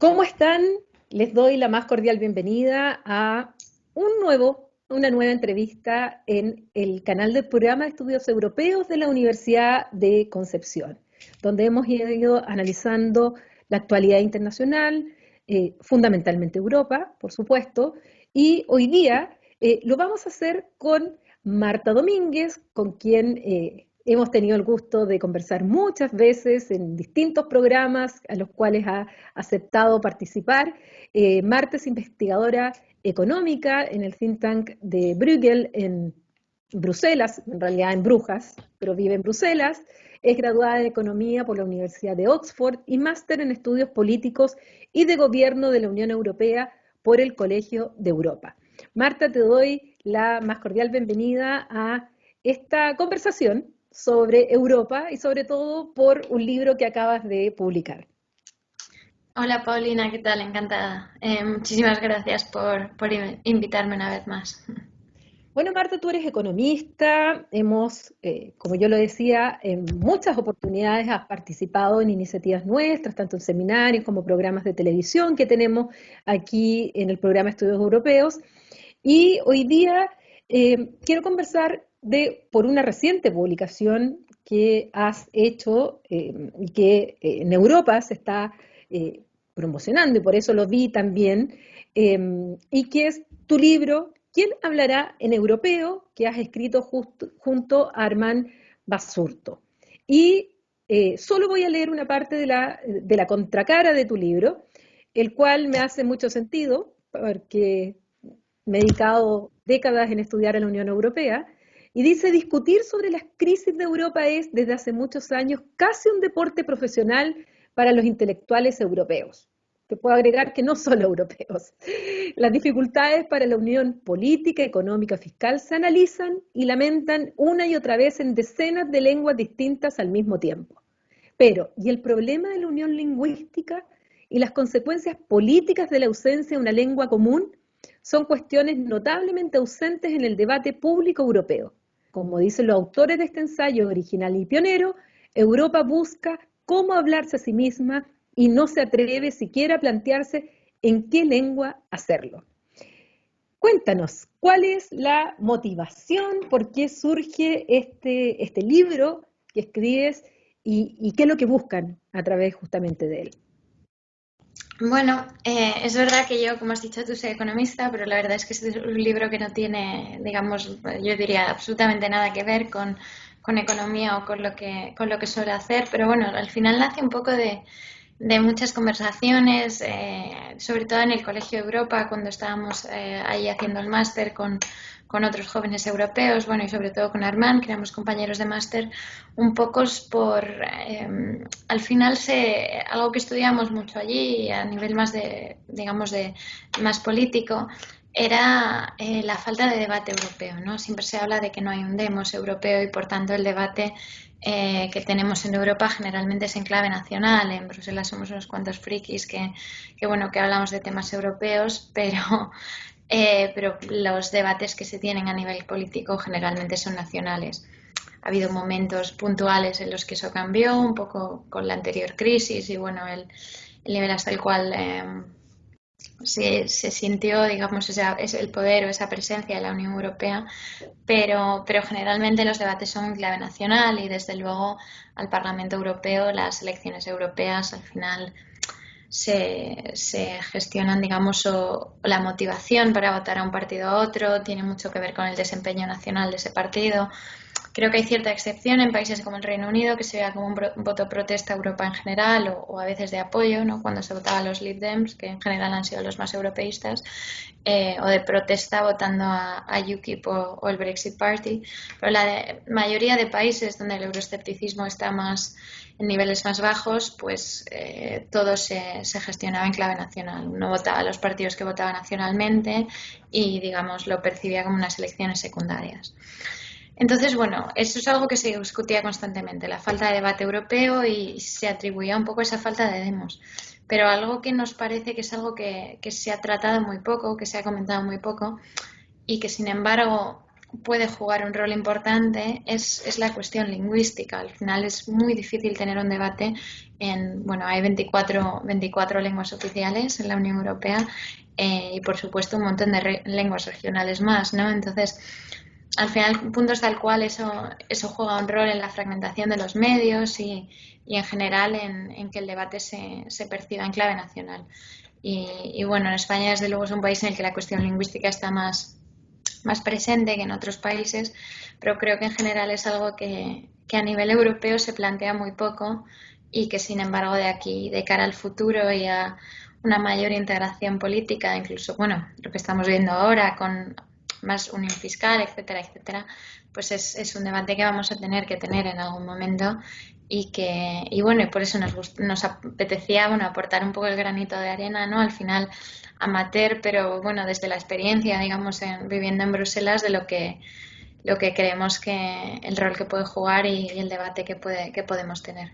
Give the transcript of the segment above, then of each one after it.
¿Cómo están? Les doy la más cordial bienvenida a una nueva entrevista en el canal del Programa de Estudios Europeos de la Universidad de Concepción, donde hemos ido analizando la actualidad internacional, fundamentalmente Europa, por supuesto, y hoy día lo vamos a hacer con Marta Domínguez, con quien hemos tenido el gusto de conversar muchas veces en distintos programas a los cuales ha aceptado participar. Marta es investigadora económica en el think tank de Bruegel en Bruselas, en realidad en Brujas, pero vive en Bruselas. Es graduada en Economía por la Universidad de Oxford y máster en Estudios Políticos y de Gobierno de la Unión Europea por el Colegio de Europa. Marta, te doy la más cordial bienvenida a esta conversación sobre Europa y sobre todo por un libro que acabas de publicar. Hola Paulina, ¿qué tal? Encantada. Muchísimas gracias por invitarme una vez más. Bueno, Marta, tú eres economista, como yo lo decía, en muchas oportunidades has participado en iniciativas nuestras, tanto en seminarios como programas de televisión que tenemos aquí en el programa Estudios Europeos. Y hoy día quiero conversar por una reciente publicación que has hecho y que en Europa se está promocionando, y por eso lo vi también, y que es tu libro ¿Quién hablará en europeo?, que has escrito junto a Armand Basurto. Y solo voy a leer una parte de la contracara de tu libro, el cual me hace mucho sentido, porque me he dedicado décadas en estudiar a la Unión Europea, y dice: discutir sobre las crisis de Europa es, desde hace muchos años, casi un deporte profesional para los intelectuales europeos. Te puedo agregar que no solo europeos. Las dificultades para la unión política, económica, fiscal se analizan y lamentan una y otra vez en decenas de lenguas distintas al mismo tiempo. Pero, ¿y el problema de la unión lingüística y las consecuencias políticas de la ausencia de una lengua común? Son cuestiones notablemente ausentes en el debate público europeo. Como dicen los autores de este ensayo original y pionero, Europa busca cómo hablarse a sí misma y no se atreve siquiera a plantearse en qué lengua hacerlo. Cuéntanos, ¿cuál es la motivación? ¿Por qué surge este libro que escribes y qué es lo que buscan a través justamente de él? Bueno, es verdad que yo, como has dicho tú, soy economista, pero la verdad es que este es un libro que no tiene, digamos, yo diría absolutamente nada que ver con economía o con lo que suelo hacer, pero bueno, al final nace un poco de muchas conversaciones, sobre todo en el Colegio de Europa, cuando estábamos ahí haciendo el máster con otros jóvenes europeos, bueno, y sobre todo con Armand, que éramos compañeros de máster, un poco al final algo que estudiamos mucho allí a nivel más digamos, más político, era la falta de debate europeo, ¿no? Siempre se habla de que no hay un demos europeo y por tanto el debate que tenemos en Europa generalmente es en clave nacional. En Bruselas somos unos cuantos frikis que hablamos de temas europeos, pero los debates que se tienen a nivel político generalmente son nacionales. Ha habido momentos puntuales en los que eso cambió, un poco con la anterior crisis y bueno, el nivel hasta el cual se sintió, digamos, el poder o esa presencia de la Unión Europea, pero generalmente los debates son en clave nacional y desde luego al Parlamento Europeo las elecciones europeas al final se gestionan, digamos, o la motivación para votar a un partido a otro tiene mucho que ver con el desempeño nacional de ese partido. Creo que hay cierta excepción en países como el Reino Unido, que se vea como un voto protesta a Europa en general o a veces de apoyo, ¿no? Cuando se votaba a los Lib Dems, que en general han sido los más europeístas, o de protesta votando a UKIP o el Brexit Party. Pero la mayoría de países donde el euroescepticismo está más en niveles más bajos, pues todo se gestionaba en clave nacional. Uno votaba a los partidos que votaba nacionalmente y, digamos, lo percibía como unas elecciones secundarias. Entonces, bueno, eso es algo que se discutía constantemente, la falta de debate europeo, y se atribuía un poco esa falta de demos. Pero algo que nos parece que es algo que se ha tratado muy poco, que se ha comentado muy poco y que, sin embargo, puede jugar un rol importante es la cuestión lingüística. Al final es muy difícil tener un debate bueno, hay 24 lenguas oficiales en la Unión Europea y por supuesto un montón de lenguas regionales más, ¿no? Entonces, al final, puntos tal cual eso juega un rol en la fragmentación de los medios y en general en que el debate se perciba en clave nacional. Y bueno, en España desde luego es un país en el que la cuestión lingüística está más presente que en otros países, pero creo que en general es algo que a nivel europeo se plantea muy poco y que sin embargo de aquí, de cara al futuro y a una mayor integración política, incluso, bueno, lo que estamos viendo ahora con más unión fiscal, etcétera, etcétera, pues es un debate que vamos a tener que tener en algún momento y bueno, y por eso nos apetecía, bueno, aportar un poco el granito de arena, ¿no? Al final amateur, pero bueno, desde la experiencia, digamos, viviendo en Bruselas, de lo que creemos que el rol que puede jugar y el debate que podemos tener.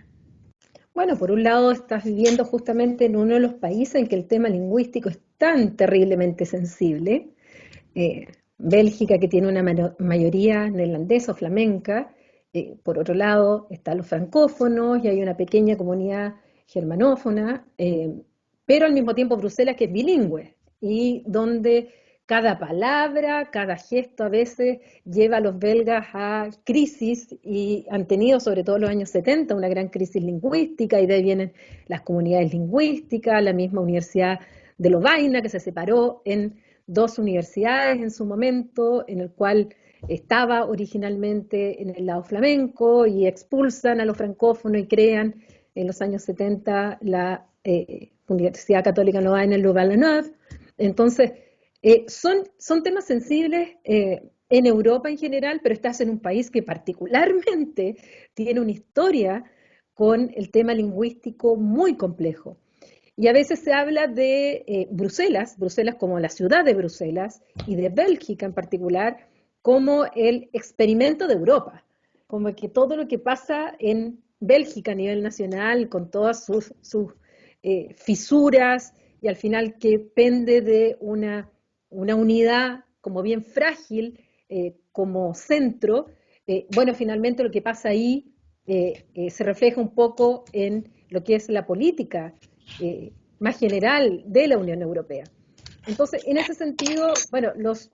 Bueno, por un lado estás viviendo justamente en uno de los países en que el tema lingüístico es tan terriblemente sensible. Bélgica, que tiene una mayoría neerlandesa o flamenca. Por otro lado están los francófonos y hay una pequeña comunidad germanófona, pero al mismo tiempo Bruselas, que es bilingüe y donde cada palabra, cada gesto a veces lleva a los belgas a crisis y han tenido, sobre todo en los años 70, una gran crisis lingüística y de ahí vienen las comunidades lingüísticas, la misma Universidad de Lovaina que se separó en dos universidades en su momento, en el cual estaba originalmente en el lado flamenco y expulsan a los francófonos y crean en los años 70 la Universidad Católica Lovaina en Louvain-la-Neuve. Entonces, son temas sensibles en Europa en general, pero estás en un país que particularmente tiene una historia con el tema lingüístico muy complejo. Y a veces se habla de Bruselas como la ciudad de Bruselas, y de Bélgica en particular, como el experimento de Europa, como que todo lo que pasa en Bélgica a nivel nacional, con todas sus fisuras, y al final que pende de una unidad como bien frágil, como centro, bueno, finalmente lo que pasa ahí se refleja un poco en lo que es la política más general de la Unión Europea. Entonces, en ese sentido, bueno, los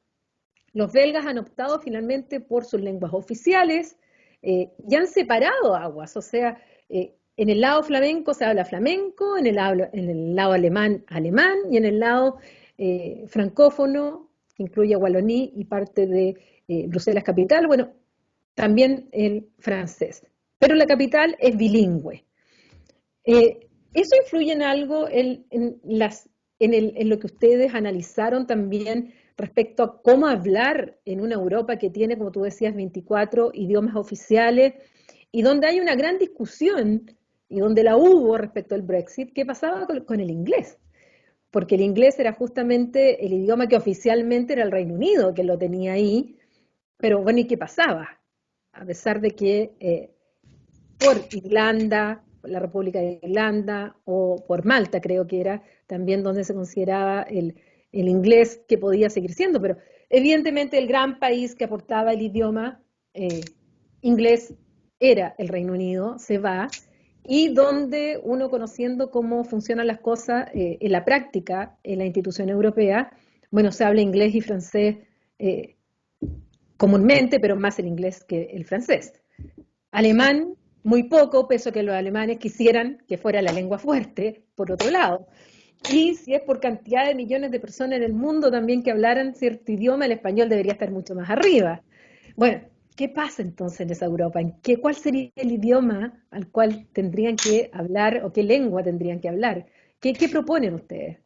belgas han optado finalmente por sus lenguas oficiales y han separado aguas, o sea, en el lado flamenco se habla flamenco, en el lado alemán, alemán, y en el lado francófono, que incluye Wallonie y parte de Bruselas capital, bueno, también el francés. Pero la capital es bilingüe. ¿Eso influye en algo en lo que ustedes analizaron también respecto a cómo hablar en una Europa que tiene, como tú decías, 24 idiomas oficiales y donde hay una gran discusión y donde la hubo respecto al Brexit? ¿Qué pasaba con el inglés? Porque el inglés era justamente el idioma que oficialmente era el Reino Unido, que lo tenía ahí, pero bueno, ¿y qué pasaba? A pesar de que por Irlanda, la República de Irlanda, o por Malta creo que era también donde se consideraba el inglés que podía seguir siendo, pero evidentemente el gran país que aportaba el idioma inglés era el Reino Unido, se va, y donde uno, conociendo cómo funcionan las cosas en la práctica, en la institución europea, bueno, se habla inglés y francés comúnmente, pero más el inglés que el francés. Alemán, muy poco, pese a que los alemanes quisieran que fuera la lengua fuerte, por otro lado. Y si es por cantidad de millones de personas en el mundo también que hablaran cierto idioma, el español debería estar mucho más arriba. Bueno, ¿qué pasa entonces en esa Europa? ¿Cuál sería el idioma al cual tendrían que hablar o qué lengua tendrían que hablar? ¿Qué proponen ustedes?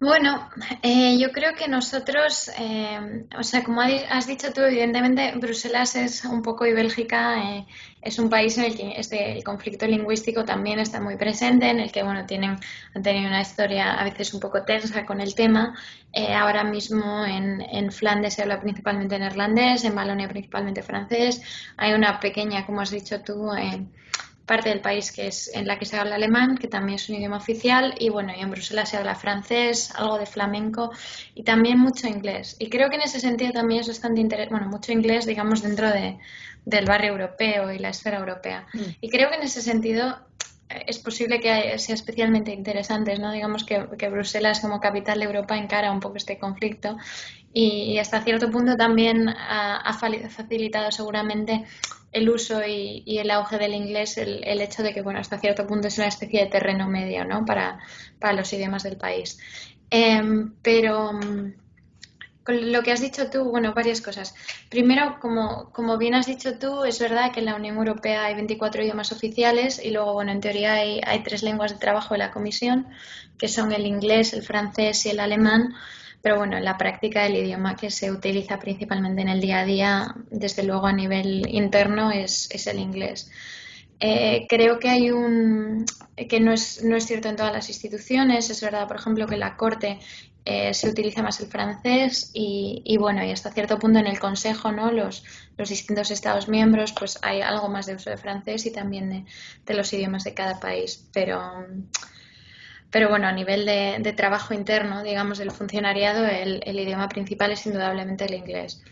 Bueno, yo creo que nosotros, o sea, como has dicho tú, evidentemente Bruselas es un poco y Bélgica es un país en el que el conflicto lingüístico también está muy presente, en el que, bueno, han tenido una historia a veces un poco tensa con el tema. Ahora mismo en Flandes se habla principalmente neerlandés, en Valonia principalmente francés. Hay una pequeña, como has dicho tú, parte del país que es en la que se habla alemán, que también es un idioma oficial, y bueno, y en Bruselas se habla francés, algo de flamenco y también mucho inglés. Y creo que en ese sentido también es bastante interesante, bueno, mucho inglés, digamos, dentro del barrio europeo y la esfera europea. Y creo que en ese sentido es posible que sea especialmente interesante, ¿no? Digamos que Bruselas como capital de Europa encara un poco este conflicto y hasta cierto punto también ha facilitado seguramente el uso y el auge del inglés, el hecho de que, bueno, hasta cierto punto es una especie de terreno medio, ¿no? Para los idiomas del país. Pero con lo que has dicho tú, bueno, varias cosas. Primero, como bien has dicho tú, es verdad que en la Unión Europea hay 24 idiomas oficiales y luego, bueno, en teoría hay 3 lenguas de trabajo de la Comisión, que son el inglés, el francés y el alemán. Pero bueno, en la práctica el idioma que se utiliza principalmente en el día a día, desde luego a nivel interno, es el inglés. Creo que que no es cierto en todas las instituciones. Es verdad, por ejemplo, que en la Corte se utiliza más el francés y bueno, y hasta cierto punto en el Consejo, ¿no? Los distintos Estados miembros, pues hay algo más de uso de francés y también de los idiomas de cada país. Pero bueno, a nivel de trabajo interno, digamos, del funcionariado, el idioma principal es indudablemente el inglés.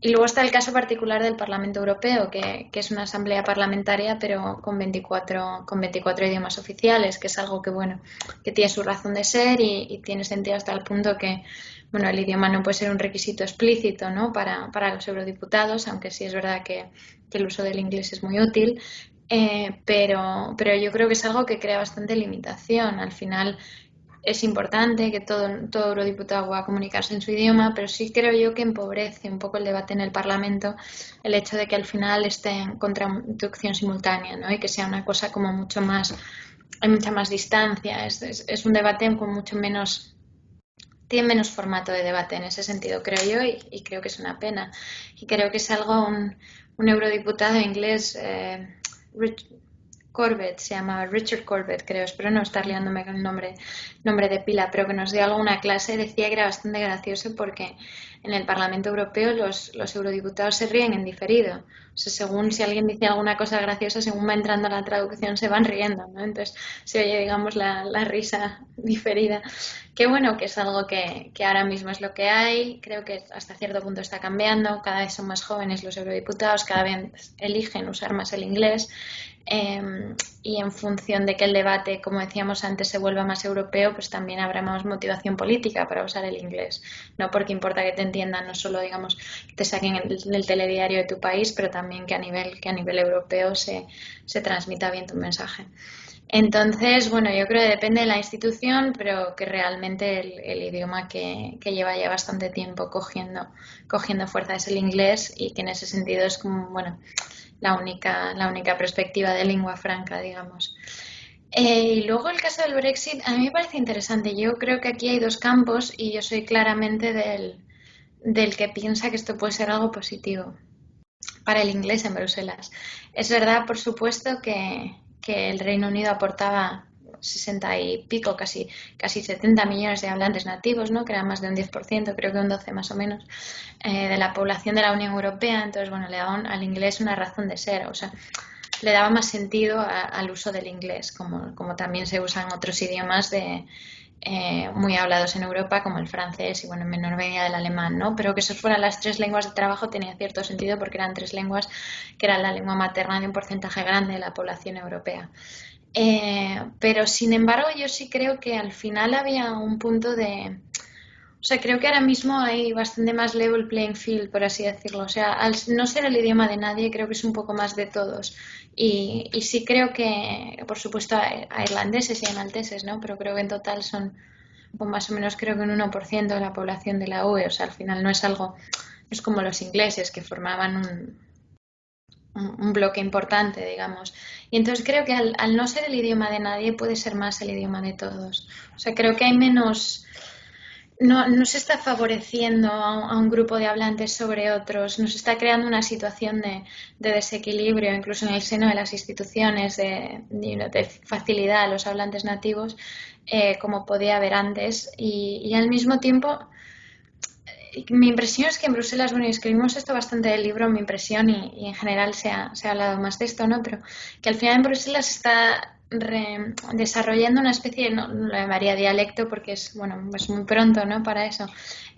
Y luego está el caso particular del Parlamento Europeo, que es una asamblea parlamentaria, pero con 24 idiomas oficiales, que es algo que, bueno, que tiene su razón de ser y tiene sentido hasta el punto que, bueno, el idioma no puede ser un requisito explícito, ¿no? para los eurodiputados, aunque sí es verdad que el uso del inglés es muy útil. Pero yo creo que es algo que crea bastante limitación. Al final es importante que todo eurodiputado pueda comunicarse en su idioma, pero sí creo yo que empobrece un poco el debate en el Parlamento el hecho de que al final esté con traducción simultánea, ¿no? Y que sea una cosa como mucho más, hay mucha más distancia. Es un debate con mucho menos, tiene menos formato de debate en ese sentido, creo yo, y creo que es una pena. Y creo que es algo, un eurodiputado inglés, Corbett, se llama Richard Corbett, creo, espero no estar liándome con el nombre de pila, pero que nos dio alguna clase, decía que era bastante gracioso porque en el Parlamento Europeo los eurodiputados se ríen en diferido. O sea, según si alguien dice alguna cosa graciosa, según va entrando la traducción, se van riendo, ¿no? Entonces se oye, digamos, la risa diferida. Qué bueno, que es algo que ahora mismo es lo que hay. Creo que hasta cierto punto está cambiando. Cada vez son más jóvenes los eurodiputados, cada vez eligen usar más el inglés. Y en función de que el debate, como decíamos antes, se vuelva más europeo, pues también habrá más motivación política para usar el inglés. No porque importa que te entiendan, no solo, digamos, que te saquen el telediario de tu país, pero también que a nivel europeo se transmita bien tu mensaje. Entonces, bueno, yo creo que depende de la institución, pero que realmente el idioma que lleva ya bastante tiempo cogiendo fuerza es el inglés y que en ese sentido es como, bueno, la única perspectiva de lengua franca, digamos. Y luego el caso del Brexit, a mí me parece interesante. Yo creo que aquí hay dos campos y yo soy claramente del que piensa que esto puede ser algo positivo para el inglés en Bruselas. Es verdad, por supuesto, que el Reino Unido aportaba 60 y pico, casi 70 millones de hablantes nativos, ¿no? Que era más de un 10%, creo que un 12 más o menos, de la población de la Unión Europea. Entonces, bueno, le daban al inglés una razón de ser, o sea, le daba más sentido al uso del inglés, como también se usan otros idiomas muy hablados en Europa, como el francés y, bueno, en menor medida el alemán, ¿no? Pero que esas fueran las 3 lenguas de trabajo tenía cierto sentido porque eran 3 lenguas que eran la lengua materna de un porcentaje grande de la población europea. Pero, sin embargo, yo sí creo que al final había un punto o sea, creo que ahora mismo hay bastante más level playing field, por así decirlo. O sea, al no ser el idioma de nadie, creo que es un poco más de todos. Y sí creo que, por supuesto, a irlandeses y a malteses, ¿no? Pero creo que en total son, pues más o menos, creo que un 1% de la población de la UE. O sea, al final no es algo, es como los ingleses que formaban un bloque importante, digamos. Y entonces creo que al no ser el idioma de nadie, puede ser más el idioma de todos. O sea, creo que hay menos. No se está favoreciendo a un grupo de hablantes sobre otros, nos está creando una situación de desequilibrio, incluso en el seno de las instituciones, de facilidad a los hablantes nativos, como podía haber antes. Y al mismo tiempo, mi impresión es que en Bruselas, bueno, y escribimos esto bastante del libro, mi impresión, y en general se ha hablado más de esto, ¿no? Pero que al final en Bruselas se está desarrollando una especie de, no lo llamaría dialecto porque es, bueno, es muy pronto, ¿no? Para eso.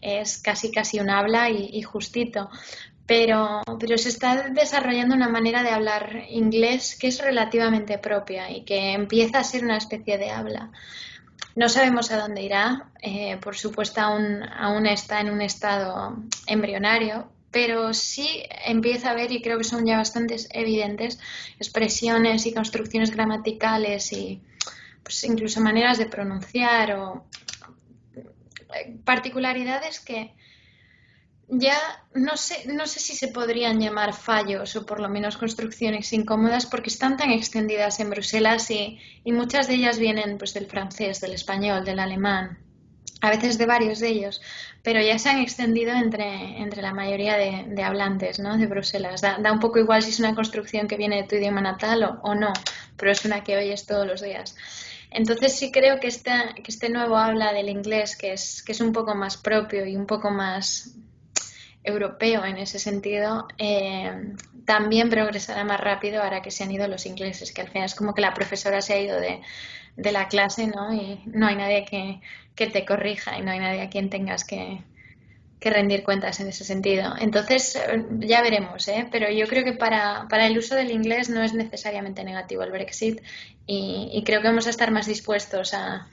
Es casi un habla y justito. Pero se está desarrollando una manera de hablar inglés que es relativamente propia y que empieza a ser una especie de habla. No sabemos a dónde irá, por supuesto aún está en un estado embrionario, pero sí empieza a haber, y creo que son ya bastante evidentes, expresiones y construcciones gramaticales y pues, incluso maneras de pronunciar o particularidades que ya no sé si se podrían llamar fallos o por lo menos construcciones incómodas porque están tan extendidas en Bruselas y muchas de ellas vienen pues del francés, del español, del alemán, a veces de varios de ellos, pero ya se han extendido entre la mayoría de hablantes, ¿no? De Bruselas. Da un poco igual si es una construcción que viene de tu idioma natal o no, pero es una que oyes todos los días. Entonces sí creo que este nuevo habla del inglés, que es un poco más propio y un poco más europeo en ese sentido, también progresará más rápido ahora que se han ido los ingleses, que al final es como que la profesora se ha ido de la clase, ¿no? Y no hay nadie que te corrija y no hay nadie a quien tengas que rendir cuentas en ese sentido. Entonces, ya veremos, ¿eh? Pero yo creo que para el uso del inglés no es necesariamente negativo el Brexit y creo que vamos a estar más dispuestos a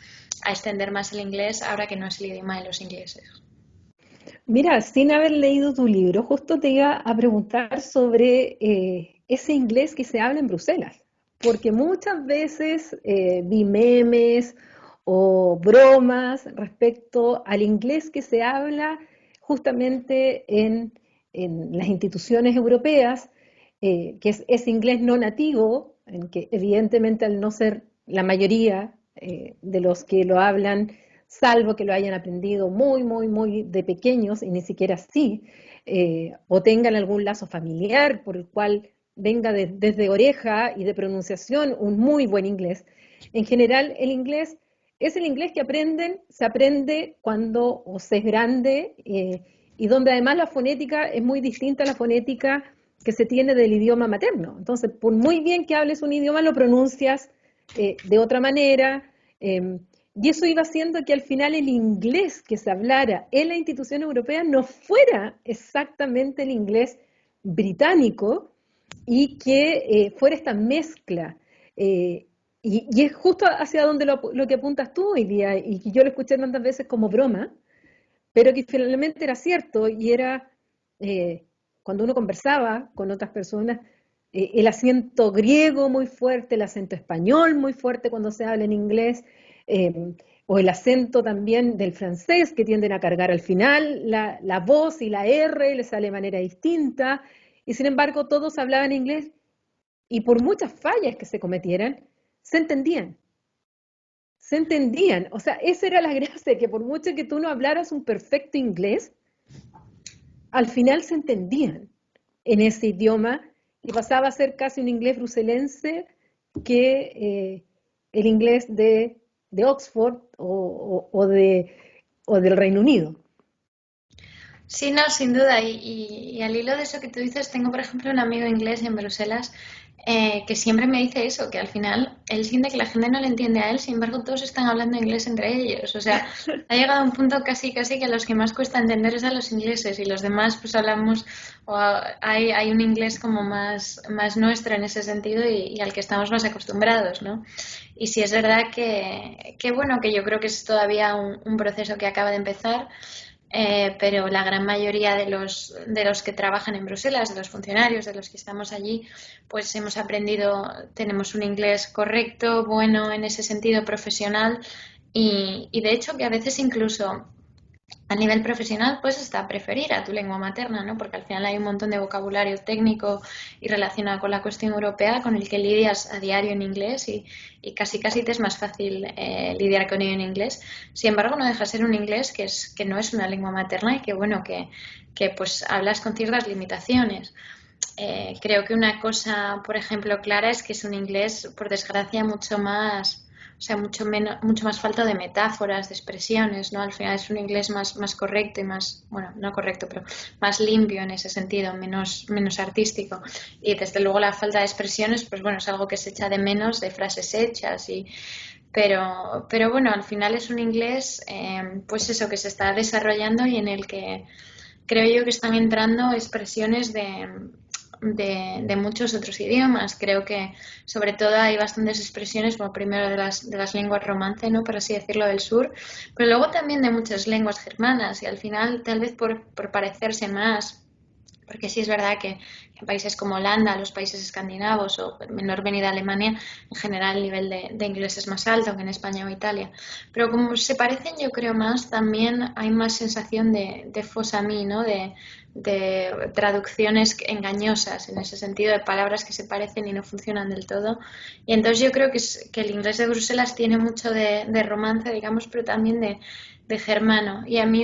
extender más el inglés ahora que no es el idioma de los ingleses. Mira, sin haber leído tu libro, justo te iba a preguntar sobre ese inglés que se habla en Bruselas, porque muchas veces vi memes o bromas respecto al inglés que se habla justamente en las instituciones europeas, que es ese inglés no nativo, en que evidentemente al no ser la mayoría de los que lo hablan, salvo que lo hayan aprendido muy de pequeños y ni siquiera así, o tengan algún lazo familiar por el cual venga desde oreja y de pronunciación un muy buen inglés. En general, el inglés es el inglés que se aprende cuando o se es grande y donde además la fonética es muy distinta a la fonética que se tiene del idioma materno. Entonces, por muy bien que hables un idioma, lo pronuncias de otra manera. Y eso iba haciendo que al final el inglés que se hablara en la institución europea no fuera exactamente el inglés británico y que fuera esta mezcla. Y es justo hacia donde lo que apuntas tú hoy día, y que yo lo escuché tantas veces como broma, pero que finalmente era cierto y era cuando uno conversaba con otras personas, el acento griego muy fuerte, el acento español muy fuerte cuando se habla en inglés, o el acento también del francés que tienden a cargar al final, la voz y la R les sale de manera distinta, y sin embargo todos hablaban inglés y por muchas fallas que se cometieran, se entendían. Se entendían, o sea, esa era la gracia, que por mucho que tú no hablaras un perfecto inglés, al final se entendían en ese idioma y pasaba a ser casi un inglés bruselense que el inglés de Oxford o del Reino Unido. Sí, no, sin duda. Y al hilo de eso que tú dices, tengo, por ejemplo, un amigo inglés en Bruselas que siempre me dice eso, que al final él siente que la gente no le entiende a él, sin embargo todos están hablando inglés entre ellos. O sea, ha llegado a un punto casi que a los que más cuesta entender es a los ingleses y los demás pues hablamos, hay un inglés como más nuestro en ese sentido y al que estamos más acostumbrados, ¿no? Y sí es verdad que bueno, que yo creo que es todavía un proceso que acaba de empezar. Pero la gran mayoría de los que trabajan en Bruselas, de los funcionarios, de los que estamos allí, pues hemos aprendido, tenemos un inglés correcto, bueno en ese sentido profesional y de hecho que a veces incluso a nivel profesional puedes hasta preferir a tu lengua materna, ¿no? Porque al final hay un montón de vocabulario técnico y relacionado con la cuestión europea con el que lidias a diario en inglés y casi te es más fácil lidiar con ello en inglés. Sin embargo, no deja de ser un inglés que no es una lengua materna y que bueno, que pues hablas con ciertas limitaciones. Creo que una cosa, por ejemplo, clara es que es un inglés, por desgracia, mucho más o sea, mucho más falta de metáforas, de expresiones, ¿no? Al final es un inglés más correcto y más, bueno, no correcto, pero más limpio en ese sentido, menos artístico. Y desde luego la falta de expresiones, pues bueno, es algo que se echa de menos, de frases hechas pero bueno, al final es un inglés, pues eso, que se está desarrollando y en el que creo yo que están entrando expresiones de muchos otros idiomas. Creo que sobre todo hay bastantes expresiones, bueno, primero de las lenguas romance, ¿no? Por así decirlo, del sur, pero luego también de muchas lenguas germanas y al final tal vez por parecerse más. Porque sí es verdad que en países como Holanda, los países escandinavos o en menor medida Alemania, en general el nivel de inglés es más alto que en España o Italia. Pero como se parecen, yo creo más, también hay más sensación de faux amis, ¿no? De traducciones engañosas, en ese sentido, de palabras que se parecen y no funcionan del todo. Y entonces yo creo que el inglés de Bruselas tiene mucho de romance, digamos, pero también de germano. Y a mí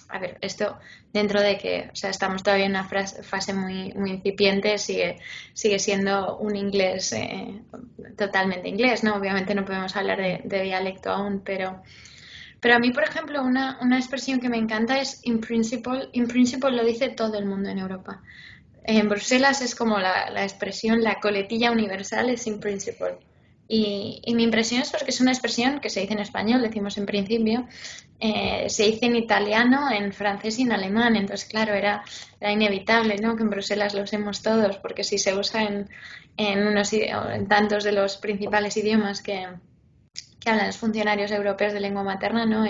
a ver, esto dentro de que, o sea, estamos todavía en una fase muy incipiente, sigue siendo un inglés totalmente inglés, ¿no? Obviamente no podemos hablar de dialecto aún, pero a mí, por ejemplo, una expresión que me encanta es in principle. In principle lo dice todo el mundo en Europa. En Bruselas es como la expresión, la coletilla universal es in principle. Y mi impresión es porque es una expresión que se dice en español, decimos en principio, se dice en italiano, en francés y en alemán. Entonces, claro, era inevitable, ¿no? Que en Bruselas lo usemos todos, porque si se usa en tantos de los principales idiomas que hablan los funcionarios europeos de lengua materna, ¿no?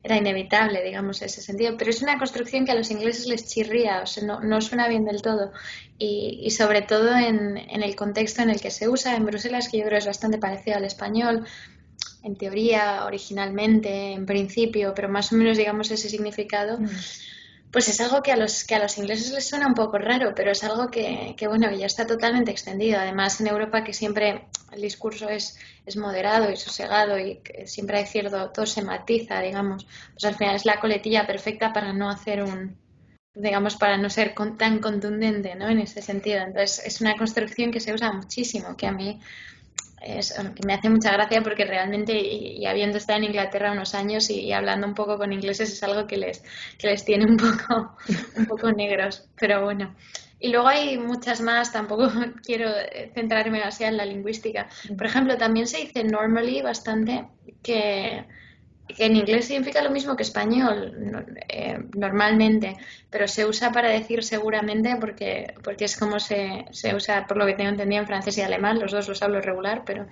Era inevitable, digamos, ese sentido. Pero es una construcción que a los ingleses les chirría, o sea, no suena bien del todo. Y sobre todo en el contexto en el que se usa en Bruselas, que yo creo es bastante parecido al español, en teoría, originalmente, en principio, pero más o menos, digamos, ese significado. Pues es algo que a los ingleses les suena un poco raro, pero es algo bueno, ya está totalmente extendido. Además, en Europa que siempre el discurso es moderado y sosegado y que siempre hay cierto, todo se matiza, digamos, pues al final es la coletilla perfecta para no hacer digamos, para no ser tan contundente, ¿no? En ese sentido. Entonces, es una construcción que se usa muchísimo, que a mí que me hace mucha gracia porque realmente, y habiendo estado en Inglaterra unos años y hablando un poco con ingleses, es algo que les tiene un poco negros, pero bueno. Y luego hay muchas más, tampoco quiero centrarme demasiado en la lingüística. Por ejemplo, también se dice normally bastante que en inglés significa lo mismo que español, normalmente, pero se usa para decir seguramente porque es como se usa, por lo que tengo entendido, en francés y alemán, los dos los hablo regular, pero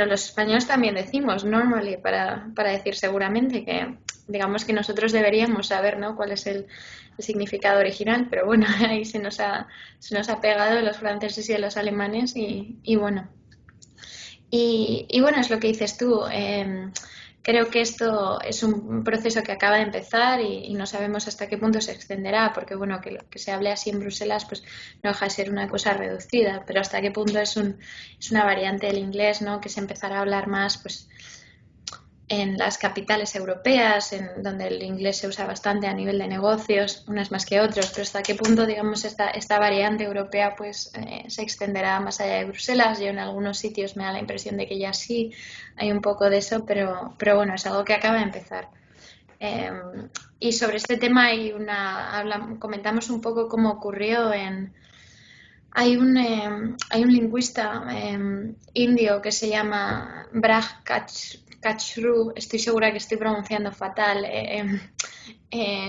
los españoles también decimos normally para decir seguramente, que digamos que nosotros deberíamos saber, ¿no?, cuál es el significado original, pero bueno, ahí se nos ha pegado los franceses y los alemanes y bueno. Y bueno, es lo que dices tú. Creo que esto es un proceso que acaba de empezar y no sabemos hasta qué punto se extenderá, porque bueno, que se hable así en Bruselas pues no deja de ser una cosa reducida, pero hasta qué punto es una variante del inglés, ¿no?, que se empezará a hablar más pues en las capitales europeas, en donde el inglés se usa bastante a nivel de negocios, unas más que otros, pero hasta qué punto, digamos, esta variante europea pues se extenderá más allá de Bruselas. Yo en algunos sitios me da la impresión de que ya sí hay un poco de eso, pero bueno, es algo que acaba de empezar. Y sobre este tema comentamos un poco cómo ocurrió hay un lingüista indio que se llama Braj Kachru, estoy segura que estoy pronunciando fatal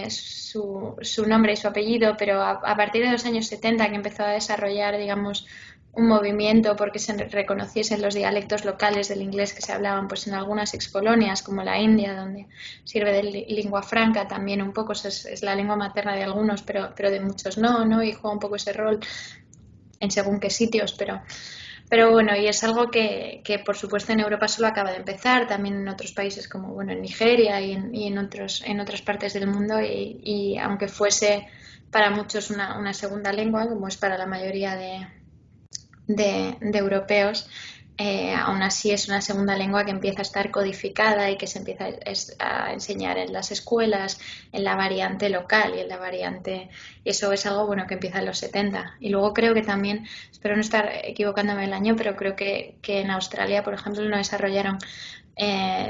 su nombre y su apellido, pero a partir de los años 70 que empezó a desarrollar, digamos, un movimiento porque se reconociesen los dialectos locales del inglés que se hablaban pues en algunas excolonias como la India, donde sirve de lengua franca también un poco, es la lengua materna de algunos, pero de muchos no, y juega un poco ese rol en según qué sitios, pero bueno, y es algo que por supuesto en Europa solo acaba de empezar, también en otros países como bueno en Nigeria y en otras partes del mundo y aunque fuese para muchos una segunda lengua, como es para la mayoría de europeos, aún así es una segunda lengua que empieza a estar codificada y que se empieza a enseñar en las escuelas, en la variante local y en la variante, y eso es algo bueno que empieza en los 70. Y luego creo que también, espero no estar equivocándome el año, pero creo que en Australia, por ejemplo, no desarrollaron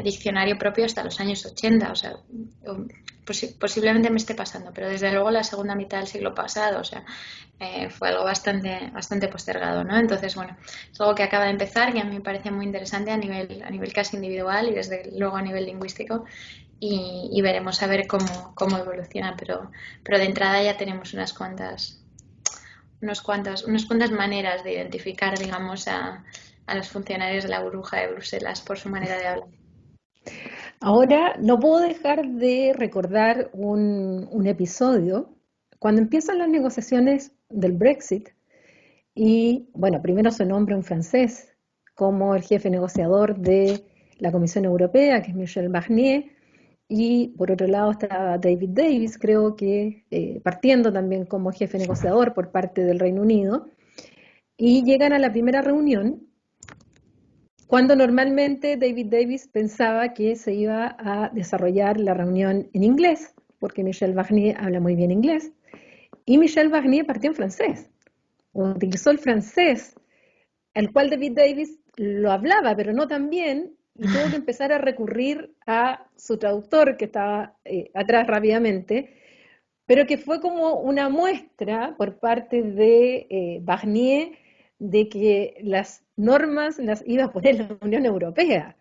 diccionario propio hasta los años 80, o sea, posiblemente me esté pasando, pero desde luego la segunda mitad del siglo pasado, o sea, fue algo bastante postergado, ¿no? Entonces, bueno, es algo que acaba de empezar, que a mí me parece muy interesante a nivel casi individual y desde luego a nivel lingüístico, y veremos a ver cómo evoluciona, pero de entrada ya tenemos unas cuantas maneras de identificar, digamos, a los funcionarios de la burbuja de Bruselas por su manera de hablar. Ahora, no puedo dejar de recordar un episodio cuando empiezan las negociaciones del Brexit y, bueno, primero se nombra un francés como el jefe negociador de la Comisión Europea, que es Michel Barnier, y por otro lado está David Davis, creo que partiendo también como jefe negociador por parte del Reino Unido, y llegan a la primera reunión cuando normalmente David Davis pensaba que se iba a desarrollar la reunión en inglés, porque Michel Barnier habla muy bien inglés, y Michel Barnier partió en francés, utilizó el francés, al cual David Davis lo hablaba, pero no tan bien, y tuvo que empezar a recurrir a su traductor, que estaba atrás rápidamente, pero que fue como una muestra por parte de Barnier de que las normas las iba a poner la Unión Europea,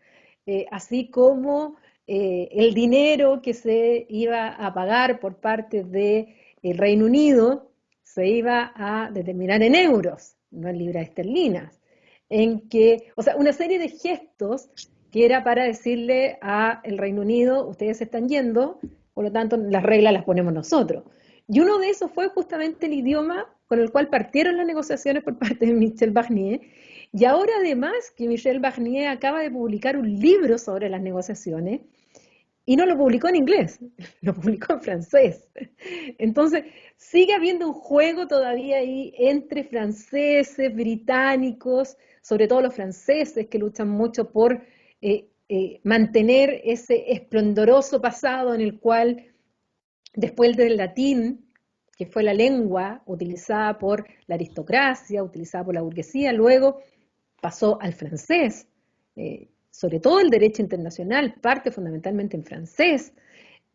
así como el dinero que se iba a pagar por parte del Reino Unido se iba a determinar en euros, no en libras esterlinas, en que, o sea, una serie de gestos que era para decirle al Reino Unido, ustedes se están yendo, por lo tanto las reglas las ponemos nosotros. Y uno de esos fue justamente el idioma con el cual partieron las negociaciones por parte de Michel Barnier. Y ahora además que Michel Barnier acaba de publicar un libro sobre las negociaciones, y no lo publicó en inglés, lo publicó en francés. Entonces, sigue habiendo un juego todavía ahí entre franceses, británicos, sobre todo los franceses que luchan mucho por mantener ese esplendoroso pasado en el cual, después del latín, que fue la lengua utilizada por la aristocracia, utilizada por la burguesía, luego pasó al francés. Sobre todo el derecho internacional parte fundamentalmente en francés,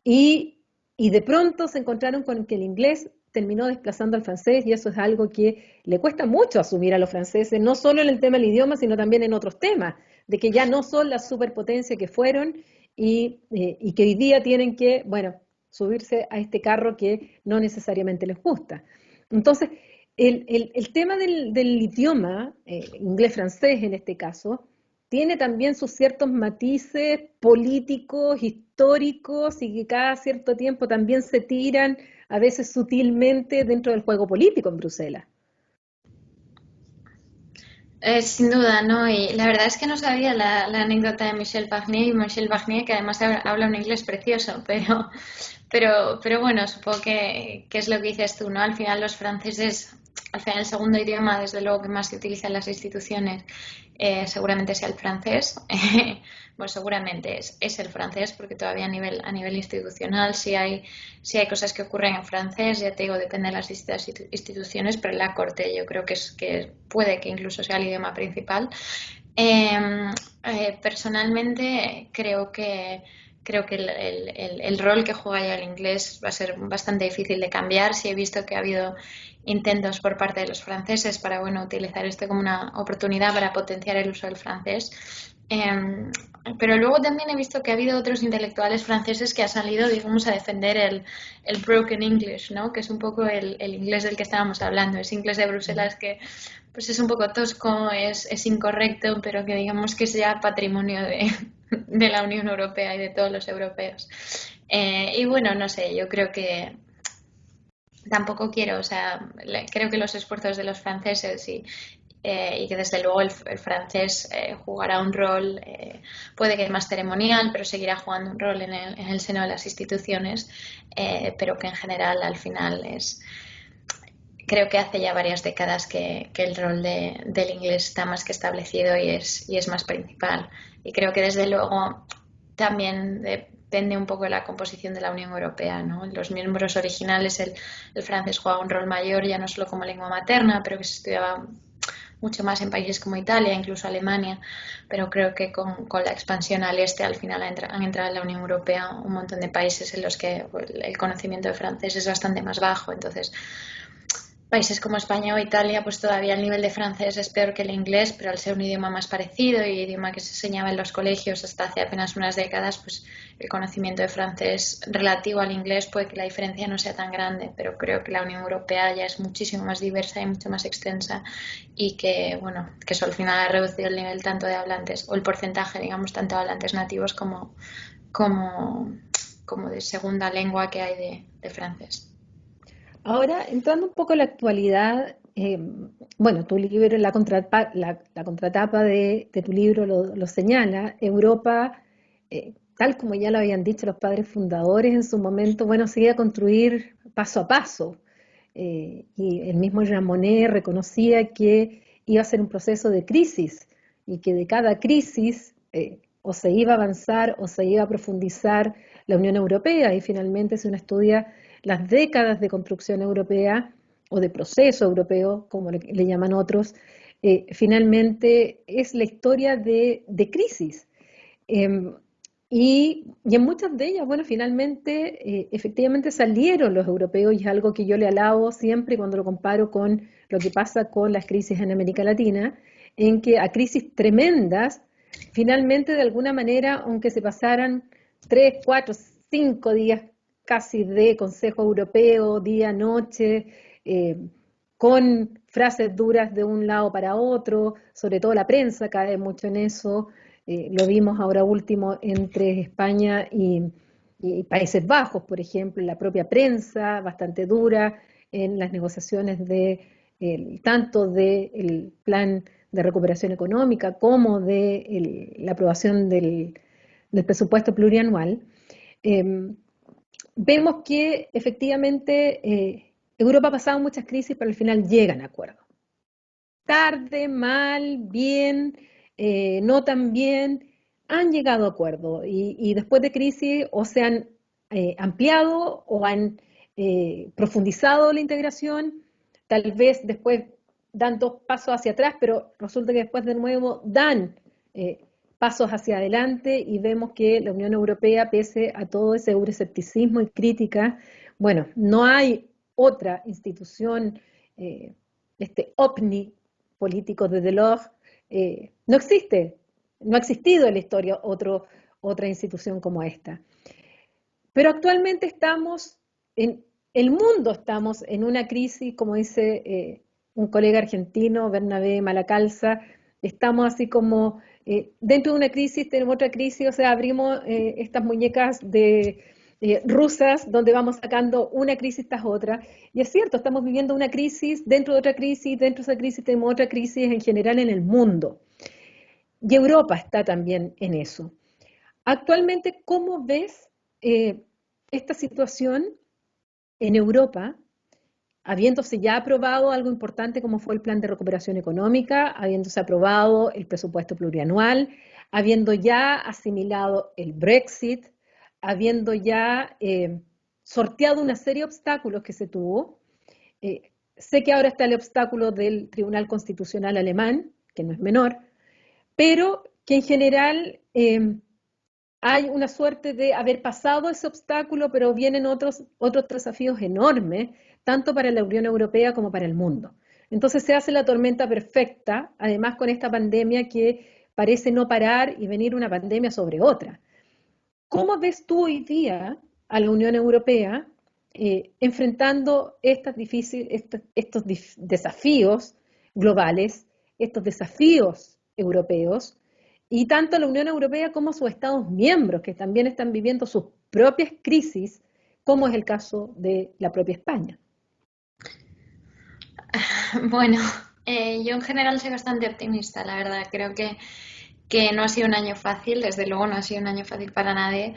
y de pronto se encontraron con que el inglés terminó desplazando al francés, y eso es algo que le cuesta mucho asumir a los franceses, no solo en el tema del idioma, sino también en otros temas, de que ya no son la superpotencia que fueron y que hoy día tienen que, bueno, subirse a este carro que no necesariamente les gusta. Entonces, el tema del idioma, inglés-francés en este caso, tiene también sus ciertos matices políticos, históricos, y que cada cierto tiempo también se tiran, a veces sutilmente, dentro del juego político en Bruselas. Sin duda, ¿no? Y la verdad es que no sabía la anécdota de Michel Barnier y Michel Barnier, que además habla un inglés precioso, pero bueno, supongo que es lo que dices tú, ¿no? Al final los franceses, al final el segundo idioma, desde luego, que más se utiliza en las instituciones, seguramente sea el francés. Bueno, seguramente es el francés, porque todavía a nivel institucional sí hay cosas que ocurren en francés, ya te digo, depende de las distintas instituciones, pero en la corte yo creo que puede que incluso sea el idioma principal. Personalmente creo que el rol que juega ya el inglés va a ser bastante difícil de cambiar. Sí he visto que ha habido intentos por parte de los franceses para, bueno, utilizar esto como una oportunidad para potenciar el uso del francés. Pero luego también he visto que ha habido otros intelectuales franceses que han salido, digamos, a defender el broken English, ¿no? Que es un poco el inglés del que estábamos hablando, ese inglés de Bruselas que pues es un poco tosco, es incorrecto, pero que digamos que es ya patrimonio de la Unión Europea y de todos los europeos. Y bueno, no sé, yo creo que tampoco quiero, o sea, creo que los esfuerzos de los franceses y que desde luego el francés jugará un rol, puede que más ceremonial, pero seguirá jugando un rol en el seno de las instituciones, pero que en general al final creo que hace ya varias décadas que el rol del inglés está más que establecido y es más principal. Y creo que desde luego también depende un poco de la composición de la Unión Europea, ¿no? Los miembros originales, el francés juega un rol mayor ya no solo como lengua materna, pero que se estudiaba mucho más en países como Italia, incluso Alemania, pero creo que con la expansión al este al final han entrado en la Unión Europea un montón de países en los que el conocimiento de francés es bastante más bajo. Entonces países como España o Italia, pues todavía el nivel de francés es peor que el inglés, pero al ser un idioma más parecido y idioma que se enseñaba en los colegios hasta hace apenas unas décadas, pues el conocimiento de francés relativo al inglés puede que la diferencia no sea tan grande, pero creo que la Unión Europea ya es muchísimo más diversa y mucho más extensa y que, bueno, que eso al final ha reducido el nivel tanto de hablantes, o el porcentaje, digamos, tanto de hablantes nativos como, como de segunda lengua que hay de francés. Ahora, entrando un poco en la actualidad, bueno, tu libro, la contratapa de tu libro lo señala, Europa, tal como ya lo habían dicho los padres fundadores en su momento, bueno, se iba a construir paso a paso. Y el mismo Jean Monnet reconocía que iba a ser un proceso de crisis y que de cada crisis o se iba a avanzar o se iba a profundizar la Unión Europea. Y finalmente, si uno estudia las décadas de construcción europea o de proceso europeo, como le llaman otros, finalmente es la historia de crisis. Eh, y en muchas de ellas, bueno, finalmente, efectivamente salieron los europeos y es algo que yo le alabo siempre cuando lo comparo con lo que pasa con las crisis en América Latina, en que a crisis tremendas, finalmente de alguna manera, aunque se pasaran 3, 4, 5 días casi de Consejo Europeo, día, noche, eh, con frases duras de un lado para otro, sobre todo la prensa cae mucho en eso, lo vimos ahora último entre España y Países Bajos, por ejemplo, en la propia prensa, bastante dura en las negociaciones tanto del plan de recuperación económica como de la aprobación del presupuesto plurianual. Eh, Vemos que efectivamente Europa ha pasado muchas crisis, pero al final llegan a acuerdos. Tarde, mal, bien, no tan bien, han llegado a acuerdos y después de crisis o se han ampliado o han profundizado la integración, tal vez después dan 2 pasos hacia atrás, pero resulta que después de nuevo dan eh, pasos hacia adelante y vemos que la Unión Europea, pese a todo ese euroescepticismo y crítica, bueno, no hay otra institución, este OVNI político de Delors, no existe, no ha existido en la historia otra institución como esta. Pero actualmente en el mundo estamos en una crisis, como dice un colega argentino, Bernabé Malacalza, estamos así como dentro de una crisis tenemos otra crisis, o sea, abrimos estas muñecas rusas donde vamos sacando una crisis tras otra. Y es cierto, estamos viviendo una crisis dentro de otra crisis, dentro de esa crisis tenemos otra crisis en general en el mundo. Y Europa está también en eso. Actualmente, ¿cómo ves esta situación en Europa, habiéndose ya aprobado algo importante como fue el plan de recuperación económica, habiéndose aprobado el presupuesto plurianual, habiendo ya asimilado el Brexit, habiendo ya sorteado una serie de obstáculos que se tuvo? Sé que ahora está el obstáculo del Tribunal Constitucional alemán, que no es menor, pero que en general hay una suerte de haber pasado ese obstáculo, pero vienen otros desafíos enormes, tanto para la Unión Europea como para el mundo. Entonces se hace la tormenta perfecta, además con esta pandemia que parece no parar y venir una pandemia sobre otra. ¿Cómo ves tú hoy día a la Unión Europea enfrentando estos desafíos globales, estos desafíos europeos, y tanto la Unión Europea como sus Estados miembros, que también están viviendo sus propias crisis, como es el caso de la propia España? Bueno, yo en general soy bastante optimista, la verdad. Creo que no ha sido un año fácil, desde luego no ha sido un año fácil para nadie,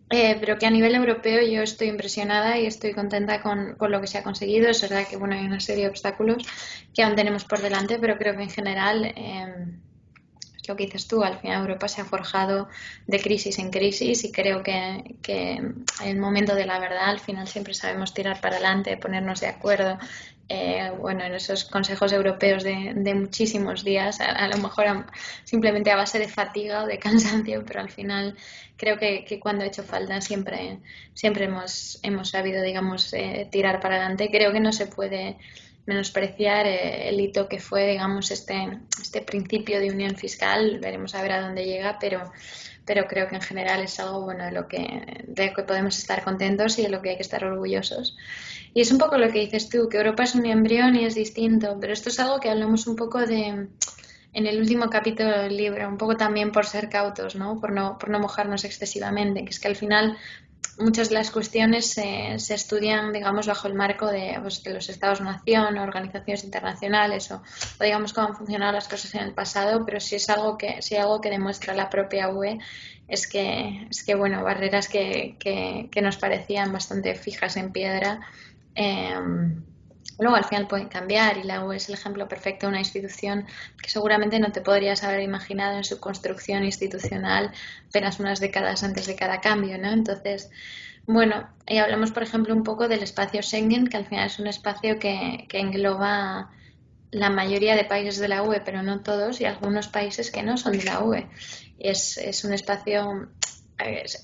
Pero que a nivel europeo yo estoy impresionada y estoy contenta con lo que se ha conseguido. Es verdad que bueno, hay una serie de obstáculos que aún tenemos por delante, pero creo que en general es lo que dices tú, al final Europa se ha forjado de crisis en crisis y creo que en el momento de la verdad al final siempre sabemos tirar para adelante, ponernos de acuerdo. Bueno, en esos consejos europeos de muchísimos días, a lo mejor simplemente a base de fatiga o de cansancio, pero al final creo que cuando ha hecho falta siempre hemos sabido, digamos, tirar para adelante. Creo que no se puede menospreciar el hito que fue, digamos, este principio de unión fiscal. Veremos a ver a dónde llega, pero creo que en general es algo bueno de lo que podemos estar contentos y de lo que hay que estar orgullosos. Y es un poco lo que dices tú, que Europa es un embrión y es distinto, pero esto es algo que hablamos un poco en el último capítulo del libro, un poco también por ser cautos, ¿no? Por no mojarnos excesivamente, que es que al final muchas de las cuestiones se estudian, digamos, bajo el marco pues, de los Estados-nación, organizaciones internacionales o, digamos, cómo han funcionado las cosas en el pasado, pero si hay algo que demuestra la propia UE es que bueno, barreras que nos parecían bastante fijas en piedra, eh, luego al final pueden cambiar y la UE es el ejemplo perfecto de una institución que seguramente no te podrías haber imaginado en su construcción institucional apenas unas décadas antes de cada cambio, ¿no? Entonces, bueno, y hablamos por ejemplo un poco del espacio Schengen, que al final es un espacio que engloba la mayoría de países de la UE, pero no todos, y algunos países que no son de la UE. Y es un espacio,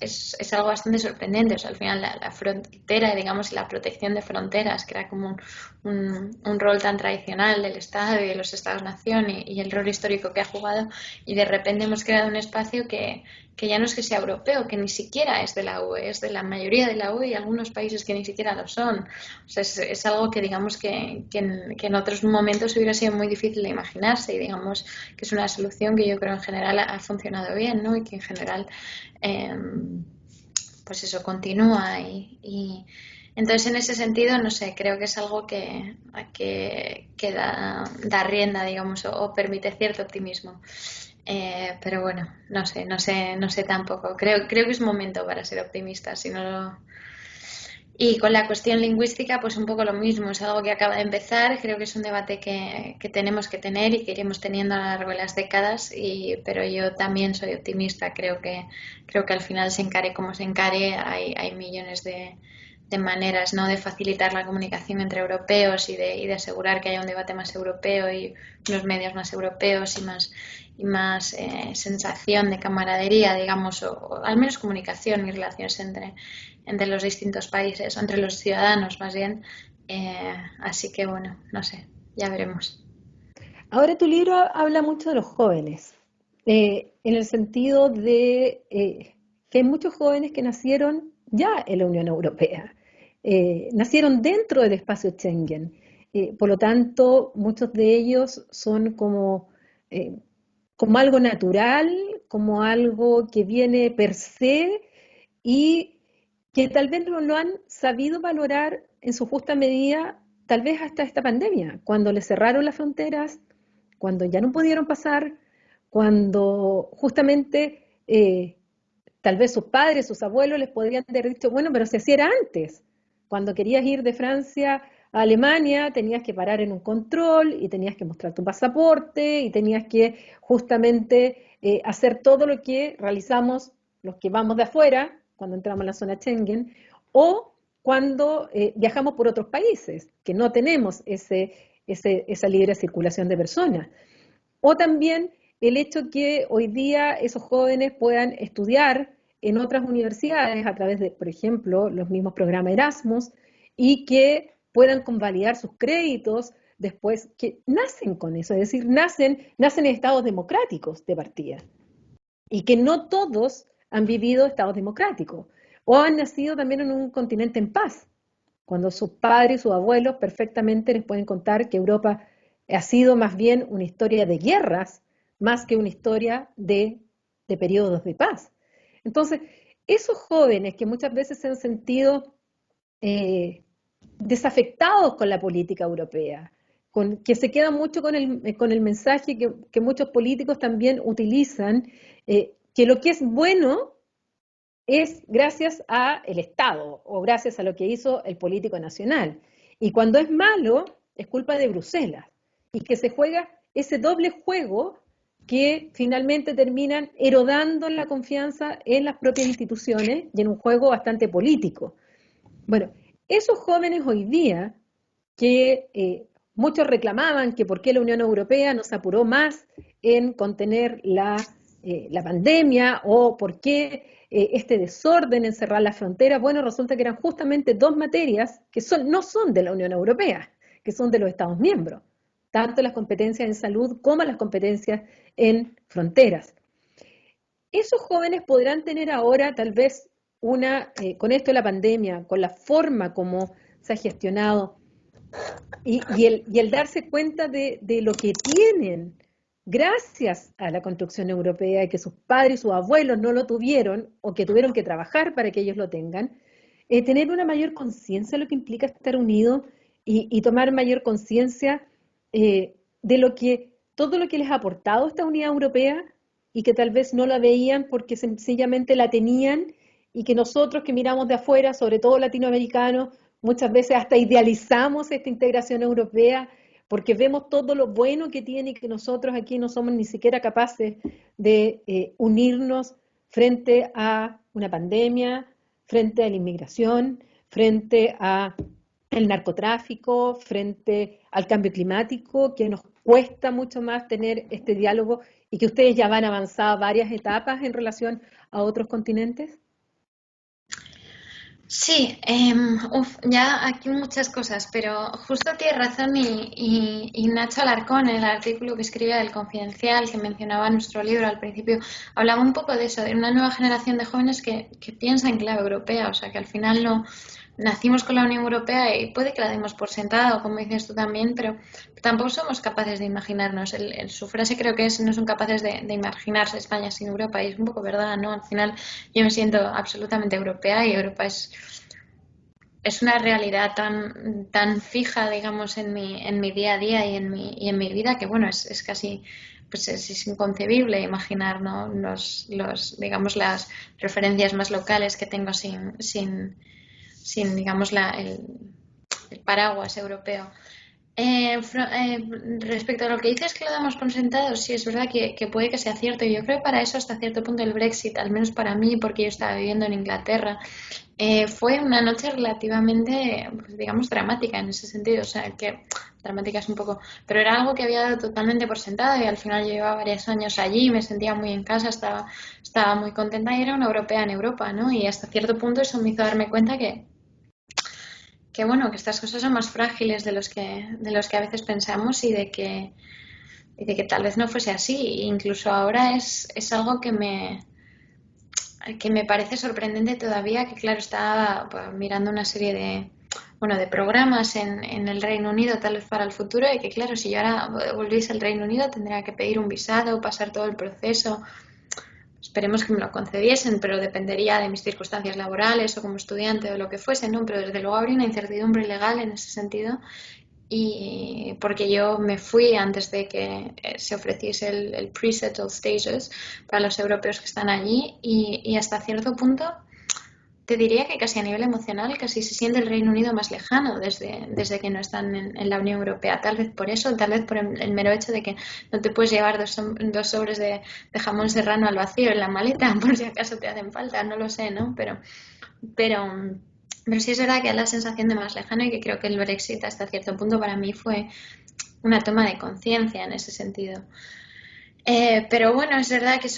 es algo bastante sorprendente. O sea, al final la frontera, digamos, y la protección de fronteras, que era como un rol tan tradicional del Estado y de los Estados-nación y el rol histórico que ha jugado, y de repente hemos creado un espacio que ya no es que sea europeo, que ni siquiera es de la UE, es de la mayoría de la UE y algunos países que ni siquiera lo son. O sea, es algo que digamos que en otros momentos hubiera sido muy difícil de imaginarse y digamos que es una solución que yo creo en general ha funcionado bien, ¿no? Y que en general, eh, pues eso, continúa entonces en ese sentido, no sé, creo que es algo que da rienda, digamos, o permite cierto optimismo. Pero bueno, no sé tampoco. Creo que es momento para ser optimista, si no y con la cuestión lingüística, pues un poco lo mismo, es algo que acaba de empezar, creo que es un debate que tenemos que tener y que iremos teniendo a lo largo de las décadas, pero yo también soy optimista, creo que al final se encare como se encare, hay millones de maneras, ¿no? De facilitar la comunicación entre europeos y de asegurar que haya un debate más europeo y unos medios más europeos y más sensación de camaradería, digamos, o al menos comunicación y relaciones entre los distintos países, entre los ciudadanos más bien. Así que bueno, no sé, ya veremos. Ahora tu libro habla mucho de los jóvenes, en el sentido de que hay muchos jóvenes que nacieron ya en la Unión Europea, nacieron dentro del espacio Schengen. Por lo tanto, muchos de ellos son eh, como algo natural, como algo que viene per se y que tal vez no lo han sabido valorar en su justa medida, tal vez hasta esta pandemia, cuando les cerraron las fronteras, cuando ya no pudieron pasar, cuando justamente tal vez sus padres, sus abuelos les podrían haber dicho, bueno, pero si así era antes, cuando querías ir de Francia a Alemania, tenías que parar en un control y tenías que mostrar tu pasaporte y tenías que justamente hacer todo lo que realizamos los que vamos de afuera cuando entramos en la zona Schengen o cuando viajamos por otros países, que no tenemos esa libre circulación de personas. O también el hecho que hoy día esos jóvenes puedan estudiar en otras universidades a través de, por ejemplo, los mismos programas Erasmus y que puedan convalidar sus créditos después, que nacen con eso, es decir, nacen en estados democráticos de partida y que no todos han vivido estados democráticos o han nacido también en un continente en paz, cuando sus padres y sus abuelos perfectamente les pueden contar que Europa ha sido más bien una historia de guerras más que una historia de periodos de paz. Entonces, esos jóvenes que muchas veces se han sentido eh, desafectados con la política europea, que se quedan mucho con el mensaje que muchos políticos también utilizan, que lo que es bueno es gracias al Estado o gracias a lo que hizo el político nacional. Y cuando es malo, es culpa de Bruselas. Y que se juega ese doble juego que finalmente terminan erodando la confianza en las propias instituciones y en un juego bastante político. Bueno, esos jóvenes hoy día que muchos reclamaban que por qué la Unión Europea no se apuró más en contener la pandemia o por qué este desorden en cerrar las fronteras, bueno, resulta que eran justamente dos materias que no son de la Unión Europea, que son de los Estados miembros, tanto las competencias en salud como las competencias en fronteras. Esos jóvenes podrán tener ahora tal vez con esto de la pandemia, con la forma como se ha gestionado y el darse cuenta de lo que tienen gracias a la construcción europea y que sus padres y sus abuelos no lo tuvieron o que tuvieron que trabajar para que ellos lo tengan, tener una mayor conciencia de lo que implica estar unidos y tomar mayor conciencia de todo lo que les ha aportado esta unidad europea y que tal vez no la veían porque sencillamente la tenían y que nosotros que miramos de afuera, sobre todo latinoamericanos, muchas veces hasta idealizamos esta integración europea porque vemos todo lo bueno que tiene y que nosotros aquí no somos ni siquiera capaces de unirnos frente a una pandemia, frente a la inmigración, frente al narcotráfico, frente al cambio climático, que nos cuesta mucho más tener este diálogo y que ustedes ya van avanzado varias etapas en relación a otros continentes. Sí, ya aquí muchas cosas, pero justo tienes razón y Nacho Alarcón, en el artículo que escribía del Confidencial, que mencionaba nuestro libro al principio, hablaba un poco de eso, de una nueva generación de jóvenes que piensa en clave europea, o sea, que al final no nacimos con la Unión Europea y puede que la demos por sentado, como dices tú también, pero tampoco somos capaces de imaginarnos. Su frase creo que es, no son capaces de imaginarse España sin Europa, y es un poco verdad, ¿no? Al final yo me siento absolutamente europea y Europa es una realidad tan fija, digamos, en mi día a día y en mi vida que, bueno, es casi, pues es inconcebible imaginar, ¿no? Digamos, las referencias más locales que tengo sin digamos, el paraguas europeo. Respecto a lo que dices que lo damos por sentado, sí, es verdad que puede que sea cierto. Y yo creo que para eso hasta cierto punto el Brexit, al menos para mí, porque yo estaba viviendo en Inglaterra, fue una noche relativamente, pues, digamos, dramática en ese sentido. O sea, que dramática es un poco, pero era algo que había dado totalmente por sentado y al final yo llevaba varios años allí, me sentía muy en casa, estaba muy contenta y era una europea en Europa, ¿no? Y hasta cierto punto eso me hizo darme cuenta que bueno, que estas cosas son más frágiles de los que a veces pensamos y de que tal vez no fuese así. Incluso ahora es algo que me parece sorprendente todavía, que claro, estaba pues, mirando una serie de programas en el Reino Unido tal vez para el futuro y que claro, si yo ahora volviese al Reino Unido tendría que pedir un visado, pasar todo el proceso. Esperemos que me lo concediesen, pero dependería de mis circunstancias laborales o como estudiante o lo que fuese, ¿no? Pero desde luego habría una incertidumbre legal en ese sentido y porque yo me fui antes de que se ofreciese el pre-settled status para los europeos que están allí y hasta cierto punto te diría que casi a nivel emocional casi se siente el Reino Unido más lejano desde que no están en la Unión Europea. Tal vez por eso, tal vez por el mero hecho de que no te puedes llevar dos sobres de jamón serrano al vacío en la maleta por si acaso te hacen falta, no lo sé, ¿no? Pero sí es verdad que es la sensación de más lejano y que creo que el Brexit hasta cierto punto para mí fue una toma de conciencia en ese sentido. Pero bueno, es verdad que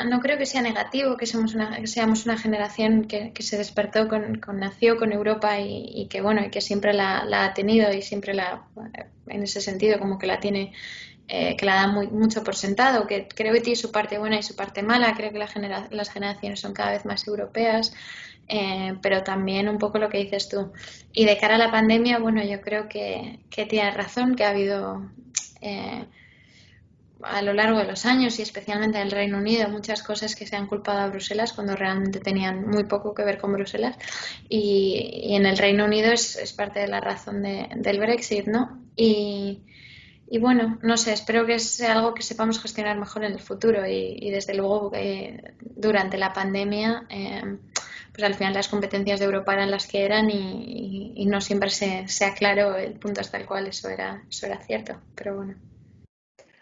no creo que sea negativo que seamos una generación que se despertó nació con Europa y que bueno, y que siempre la ha tenido y siempre en ese sentido como que la tiene, que la da mucho por sentado, que creo que tiene su parte buena y su parte mala, creo que las generaciones son cada vez más europeas, pero también un poco lo que dices tú. Y de cara a la pandemia, bueno, yo creo que tienes razón, que ha habido a lo largo de los años y especialmente en el Reino Unido muchas cosas que se han culpado a Bruselas cuando realmente tenían muy poco que ver con Bruselas y en el Reino Unido es parte de la razón del Brexit, ¿no? Y bueno, no sé, espero que sea algo que sepamos gestionar mejor en el futuro y desde luego durante la pandemia pues al final las competencias de Europa eran las que eran y no siempre se aclaró el punto hasta el cual eso era cierto, pero bueno.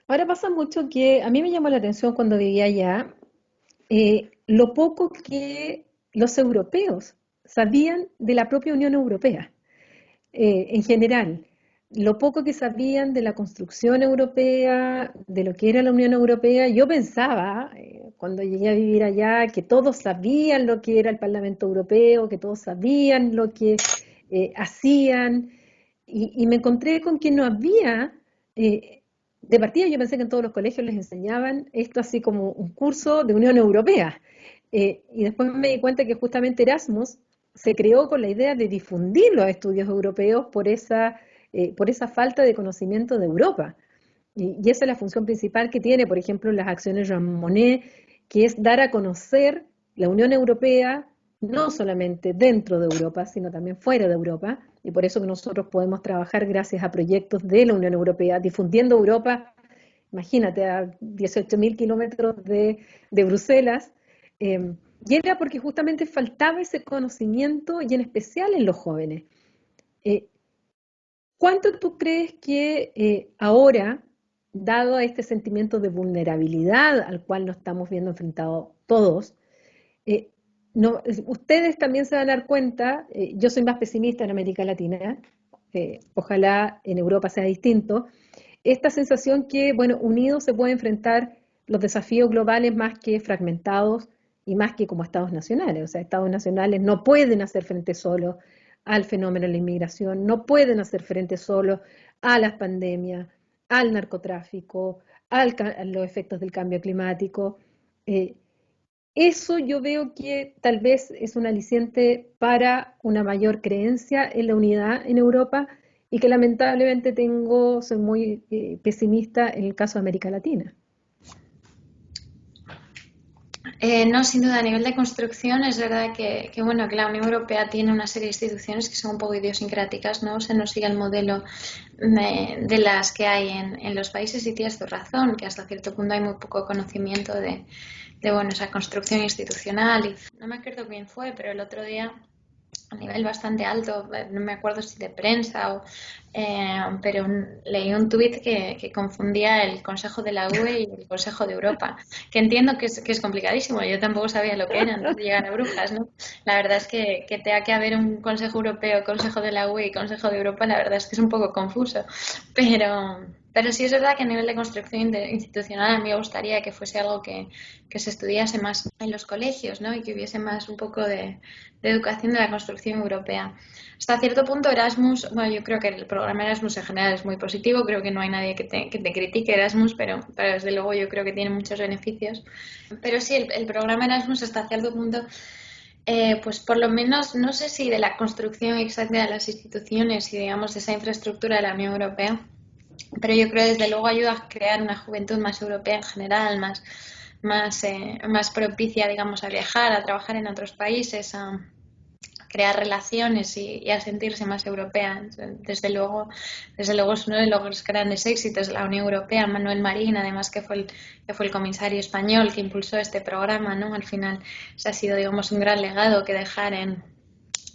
Ahora pasa mucho que a mí me llamó la atención cuando vivía allá, lo poco que los europeos sabían de la propia Unión Europea, en general, lo poco que sabían de la construcción europea, de lo que era la Unión Europea. Yo pensaba, cuando llegué a vivir allá, que todos sabían lo que era el Parlamento Europeo, que todos sabían lo que hacían, y me encontré con que no había, de partida yo pensé que en todos los colegios les enseñaban esto así como un curso de Unión Europea. Y después me di cuenta que justamente Erasmus se creó con la idea de difundir los estudios europeos por esa falta de conocimiento de Europa. Y esa es la función principal que tiene, por ejemplo, las acciones Jean Monnet, que es dar a conocer la Unión Europea, no solamente dentro de Europa, sino también fuera de Europa, y por eso que nosotros podemos trabajar gracias a proyectos de la Unión Europea, difundiendo Europa, imagínate, a 18.000 kilómetros de Bruselas, y era porque justamente faltaba ese conocimiento, y en especial en los jóvenes. Eh, ¿Cuánto tú crees que ahora, dado este sentimiento de vulnerabilidad al cual nos estamos viendo enfrentados todos, eh, ustedes también se van a dar cuenta, yo soy más pesimista en América Latina, ojalá en Europa sea distinto, esta sensación que, bueno, unidos se puede enfrentar los desafíos globales más que fragmentados y más que como estados nacionales. O sea, estados nacionales no pueden hacer frente solo al fenómeno de la inmigración, no pueden hacer frente solo a las pandemias, al narcotráfico, a los efectos del cambio climático. Eh, Eso yo veo que tal vez es un aliciente para una mayor creencia en la unidad en Europa y que lamentablemente soy muy pesimista en el caso de América Latina. No, sin duda, a nivel de construcción es verdad bueno, que la Unión Europea tiene una serie de instituciones que son un poco idiosincráticas, ¿no? O sea, no sigue el modelo de las que hay en los países y tienes tu razón, que hasta cierto punto hay muy poco conocimiento de bueno, esa construcción institucional. Y no me acuerdo quién fue, pero el otro día a nivel bastante alto, no me acuerdo si de prensa pero leí un tuit que confundía el Consejo de la UE y el Consejo de Europa, que entiendo que es complicadísimo, yo tampoco sabía lo que eran, no llegan a brujas, ¿no? La verdad es que tenga que haber un Consejo Europeo, Consejo de la UE y Consejo de Europa, la verdad es que es un poco confuso, pero sí es verdad que a nivel de construcción institucional a mí me gustaría que fuese algo que se estudiase más en los colegios, ¿no? Y que hubiese más un poco de educación de la construcción europea. Hasta cierto punto Erasmus, bueno, yo creo que el programa Erasmus en general es muy positivo, creo que no hay nadie que te critique Erasmus, pero desde luego yo creo que tiene muchos beneficios. Pero sí, el programa Erasmus hasta cierto punto, pues por lo menos, no sé si de la construcción exacta de las instituciones y digamos de esa infraestructura de la Unión Europea, pero yo creo que desde luego ayuda a crear una juventud más europea en general, más propicia, digamos, a viajar, a trabajar en otros países, a crear relaciones y a sentirse más europea. Desde luego es uno de los grandes éxitos de la Unión Europea. Manuel Marín, además que fue el comisario español que impulsó este programa, ¿no? Al final se ha sido, digamos, un gran legado que dejar en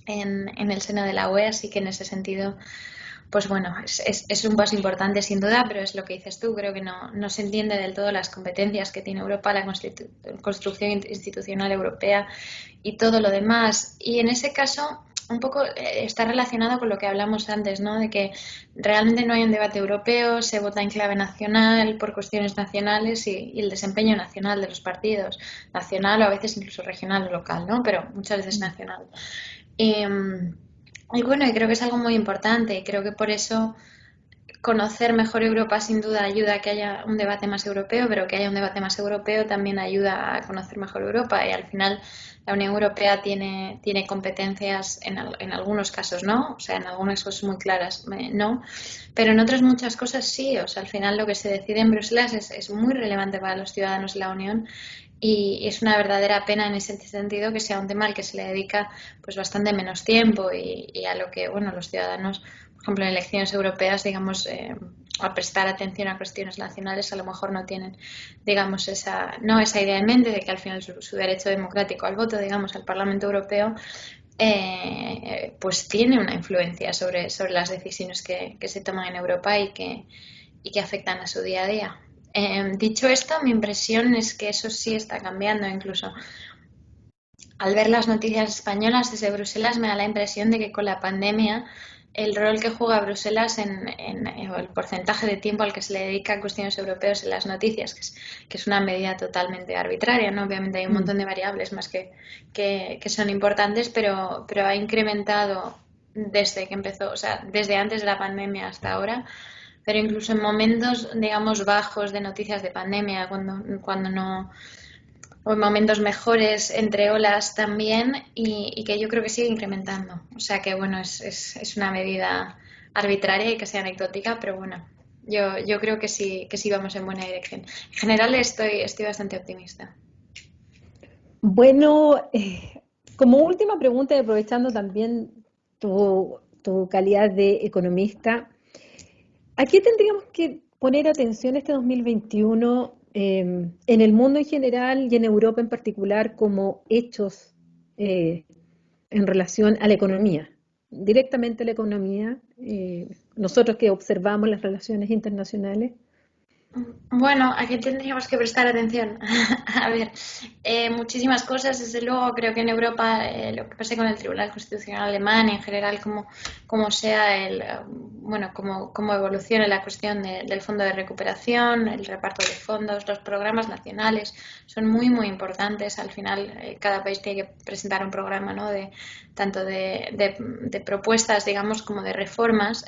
el seno de la UE, así que en ese sentido pues bueno, es un paso importante sin duda, pero es lo que dices tú, creo que no se entiende del todo las competencias que tiene Europa, la construcción institucional europea y todo lo demás. Y en ese caso, un poco está relacionado con lo que hablamos antes, ¿no? De que realmente no hay un debate europeo, se vota en clave nacional por cuestiones nacionales y el desempeño nacional de los partidos, nacional o a veces incluso regional o local, ¿no? Pero muchas veces nacional. Y bueno, y creo que es algo muy importante y creo que por eso conocer mejor Europa sin duda ayuda a que haya un debate más europeo, pero que haya un debate más europeo también ayuda a conocer mejor Europa y al final la Unión Europea tiene competencias en algunos casos, ¿no? O sea, en algunas cosas muy claras, no, pero en otras muchas cosas sí, o sea, al final lo que se decide en Bruselas es muy relevante para los ciudadanos de la Unión y es una verdadera pena en ese sentido que sea un tema al que se le dedica pues bastante menos tiempo y a lo que, bueno, los ciudadanos, por ejemplo, en elecciones europeas, digamos, al prestar atención a cuestiones nacionales a lo mejor no tienen, digamos, esa idea en mente de que al final su derecho democrático al voto, digamos, al Parlamento Europeo, pues tiene una influencia sobre las decisiones que se toman en Europa y que afectan a su día a día. Dicho esto, mi impresión es que eso sí está cambiando. Incluso al ver las noticias españolas desde Bruselas me da la impresión de que con la pandemia el rol que juega Bruselas o el porcentaje de tiempo al que se le dedica a cuestiones europeas en las noticias, que es una medida totalmente arbitraria, ¿no? Obviamente hay un montón de variables más que son importantes, pero ha incrementado desde que empezó, o sea, desde antes de la pandemia hasta ahora, pero incluso en momentos, digamos, bajos de noticias de pandemia, cuando no, o en momentos mejores entre olas también, y que yo creo que sigue incrementando. O sea que, bueno, es una medida arbitraria y casi anecdótica, pero bueno, yo creo que sí vamos en buena dirección. En general estoy bastante optimista. Bueno, como última pregunta, y aprovechando también tu calidad de economista, ¿a qué tendríamos que poner atención este 2021 en el mundo en general y en Europa en particular como hechos eh, en relación a la economía? Directamente a la economía, nosotros que observamos las relaciones internacionales. Bueno, ¿a qué tendríamos que prestar atención? A ver, muchísimas cosas. Desde luego, creo que en Europa lo que pase con el Tribunal Constitucional alemán y en general como sea bueno, cómo evolucione la cuestión del fondo de recuperación, el reparto de fondos, los programas nacionales son muy, muy importantes. Al final, cada país tiene que presentar un programa, ¿no? Tanto de propuestas, digamos, como de reformas.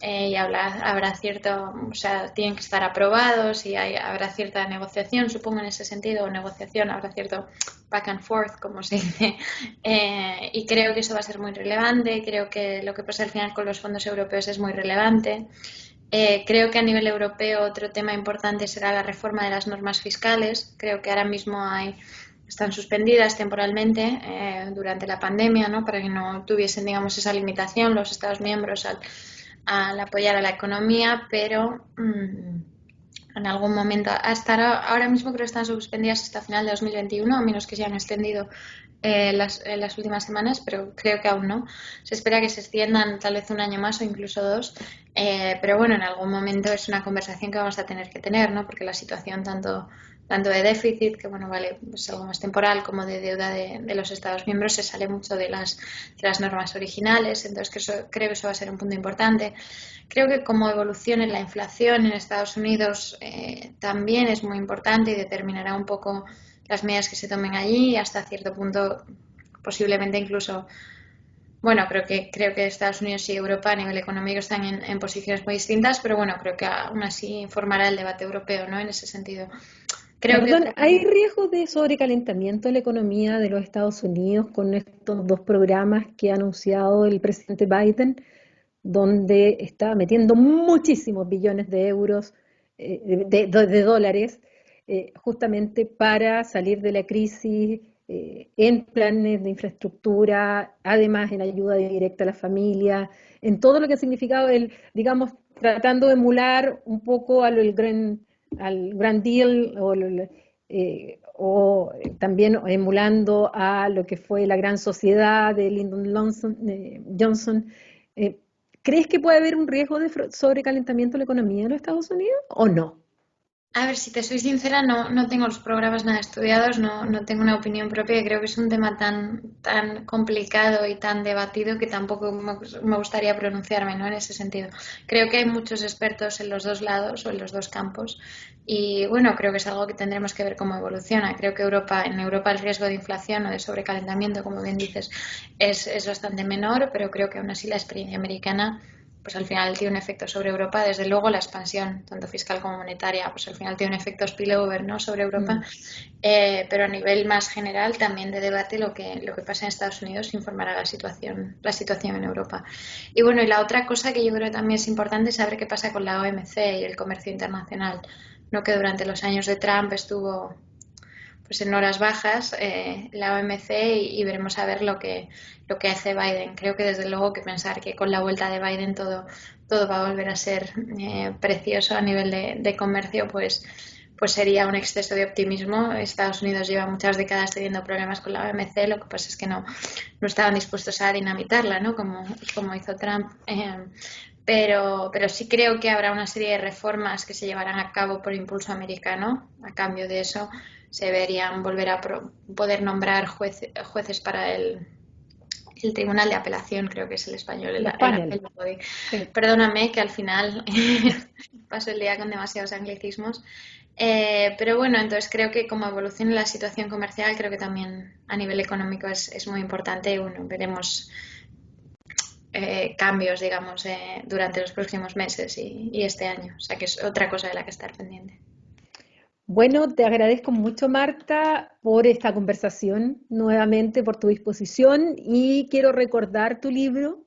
Y habrá cierto, o sea, tienen que estar aprobados y habrá cierta negociación, supongo en ese sentido, o negociación, habrá cierto back and forth, como se dice, y creo que eso va a ser muy relevante. Creo que lo que pasa al final con los fondos europeos es muy relevante. Creo que a nivel europeo otro tema importante será la reforma de las normas fiscales. Creo que ahora mismo están suspendidas temporalmente durante la pandemia, ¿no? Para que no tuviesen, digamos, esa limitación los Estados miembros al apoyar a la economía, pero en algún momento, ahora mismo creo que están suspendidas hasta final de 2021, a menos que se hayan extendido las últimas semanas, pero creo que aún no. Se espera que se extiendan tal vez un año más o incluso dos, pero bueno, en algún momento es una conversación que vamos a tener que tener, ¿no? Porque la situación tanto de déficit, que bueno, vale, es algo más temporal, como de deuda de los Estados miembros, se sale mucho de las normas originales. Entonces creo que eso va a ser un punto importante. Creo que como evolucione la inflación en Estados Unidos también es muy importante y determinará un poco las medidas que se tomen allí, y hasta cierto punto posiblemente incluso, bueno, creo que Estados Unidos y Europa a nivel económico están en posiciones muy distintas, pero bueno, creo que aún así formará el debate europeo, ¿no? En ese sentido. Perdón, ¿hay riesgo de sobrecalentamiento de la economía de los Estados Unidos con estos dos programas que ha anunciado el presidente Biden, donde está metiendo muchísimos billones de euros, de dólares, justamente para salir de la crisis en planes de infraestructura, además en ayuda directa a la familia, en todo lo que ha significado digamos, tratando de emular un poco al Grand Deal o también emulando a lo que fue la gran sociedad de Johnson. Eh, ¿Crees que puede haber un riesgo de sobrecalentamiento de la economía de los Estados Unidos o no? A ver, si te soy sincera, no tengo los programas nada estudiados, no tengo una opinión propia, y creo que es un tema tan complicado y tan debatido que tampoco me gustaría pronunciarme, ¿no? En ese sentido. Creo que hay muchos expertos en los dos lados o en los dos campos, y bueno, creo que es algo que tendremos que ver cómo evoluciona. Creo que en Europa el riesgo de inflación o de sobrecalentamiento, como bien dices, es bastante menor, pero creo que aún así la experiencia americana pues al final tiene un efecto sobre Europa. Desde luego la expansión, tanto fiscal como monetaria, pues al final tiene un efecto spillover, ¿no? Sobre Europa, pero a nivel más general también de debate lo que pasa en Estados Unidos informará la situación en Europa. Y bueno, y la otra cosa que yo creo que también es importante es saber qué pasa con la OMC y el comercio internacional, ¿no? Que durante los años de Trump estuvo pues en horas bajas la OMC y veremos a ver lo que hace Biden. Creo que desde luego que pensar que con la vuelta de Biden todo va a volver a ser precioso a nivel de comercio, pues sería un exceso de optimismo. Estados Unidos lleva muchas décadas teniendo problemas con la OMC, lo que pasa es que no estaban dispuestos a dinamitarla, ¿no? Como hizo Trump. Pero sí creo que habrá una serie de reformas que se llevarán a cabo por impulso americano. A cambio de eso, se deberían volver a poder nombrar jueces para el Tribunal de Apelación, creo que es el español, Los paneles. Sí. Perdóname que al final paso el día con demasiados anglicismos. Pero bueno, entonces creo que como evoluciona la situación comercial, creo que también a nivel económico es muy importante y bueno, veremos cambios, digamos, durante los próximos meses y este año. O sea que es otra cosa de la que estar pendiente. Bueno, te agradezco mucho, Marta, por esta conversación, nuevamente por tu disposición y quiero recordar tu libro.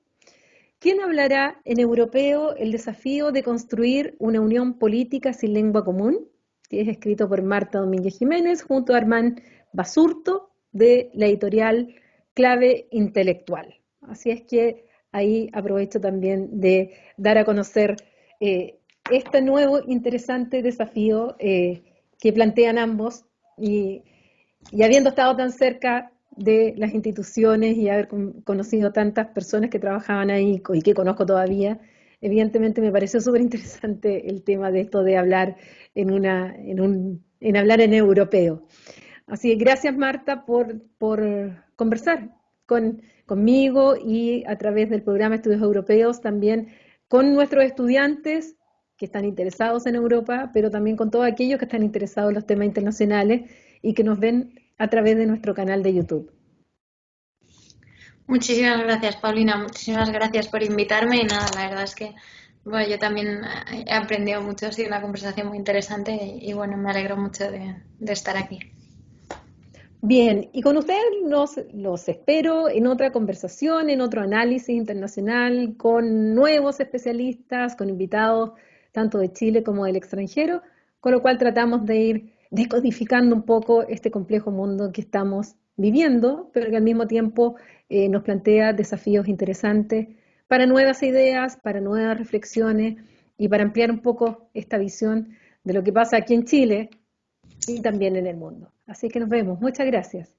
¿Quién hablará en europeo el desafío de construir una unión política sin lengua común? Que es escrito por Marta Domínguez Jiménez junto a Armand Basurto de la editorial Clave Intelectual. Así es que ahí aprovecho también de dar a conocer este nuevo interesante desafío que plantean ambos y habiendo estado tan cerca de las instituciones y haber conocido tantas personas que trabajaban ahí y que conozco todavía, evidentemente me pareció súper interesante el tema de esto de hablar en hablar en europeo. Así que gracias, Marta, por conversar conmigo y a través del programa Estudios Europeos también con nuestros estudiantes que están interesados en Europa, pero también con todos aquellos que están interesados en los temas internacionales y que nos ven a través de nuestro canal de YouTube. Muchísimas gracias, Paulina. Muchísimas gracias por invitarme y nada, la verdad es que bueno, yo también he aprendido mucho, ha sido una conversación muy interesante y bueno, me alegro mucho de estar aquí. Bien, y con ustedes los espero en otra conversación, en otro análisis internacional, con nuevos especialistas, con invitados tanto de Chile como del extranjero, con lo cual tratamos de ir decodificando un poco este complejo mundo que estamos viviendo, pero que al mismo tiempo nos plantea desafíos interesantes para nuevas ideas, para nuevas reflexiones y para ampliar un poco esta visión de lo que pasa aquí en Chile y también en el mundo. Así que nos vemos. Muchas gracias.